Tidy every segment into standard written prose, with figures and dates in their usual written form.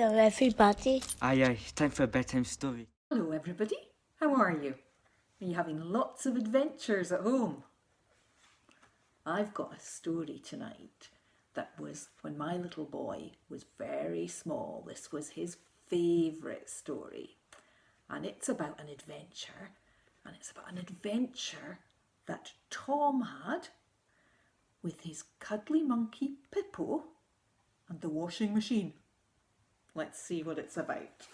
Hello, everybody. Aye, time for a bedtime story. Hello everybody, how are you? Are you having lots of adventures at home? I've got a story tonight that was when my little boy was very small. This was his favourite story, and it's about an adventure, that Tom had with his cuddly monkey Pippo and the washing machine. Let's see what it's about.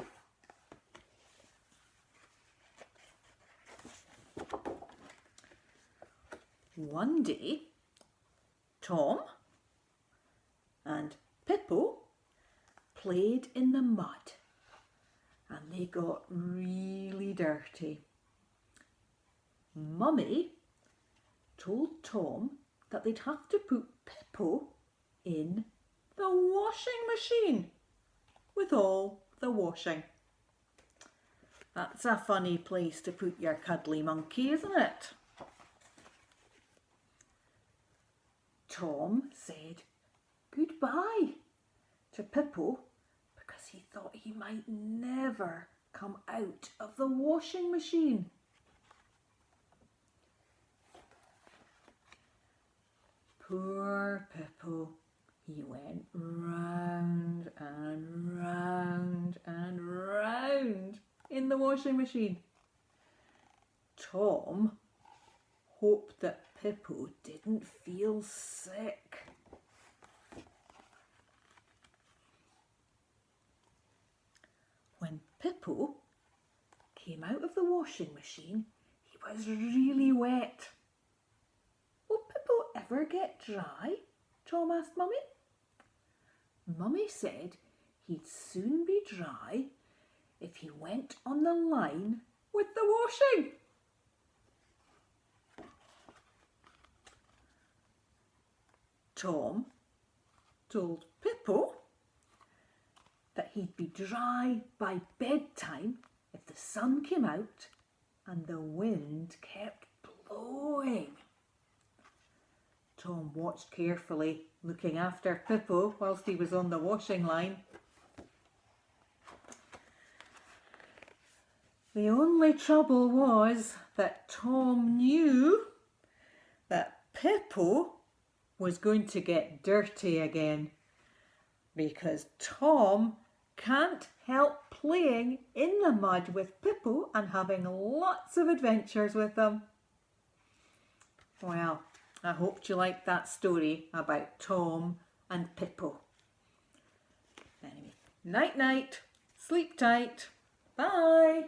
One day, Tom and Pippo played in the mud and they got really dirty. Mummy told Tom that they'd have to put Pippo in the washing machine with all the washing. That's a funny place to put your cuddly monkey, isn't it? Tom said goodbye to Pippo because he thought he might never come out of the washing machine. Poor Pippo. He went round and round and round in the washing machine. Tom hoped that Pippo didn't feel sick. When Pippo came out of the washing machine, he was really wet. Will Pippo ever get dry? Tom asked Mummy. Mummy said he'd soon be dry if he went on the line with the washing. Tom told Pippo that he'd be dry by bedtime if the sun came out and the wind kept blowing. Tom watched carefully, looking after Pippo whilst he was on the washing line. The only trouble was that Tom knew that Pippo was going to get dirty again, because Tom can't help playing in the mud with Pippo and having lots of adventures with them. Well, I hoped you liked that story about Tom and Pippo. Anyway, night night, sleep tight, bye.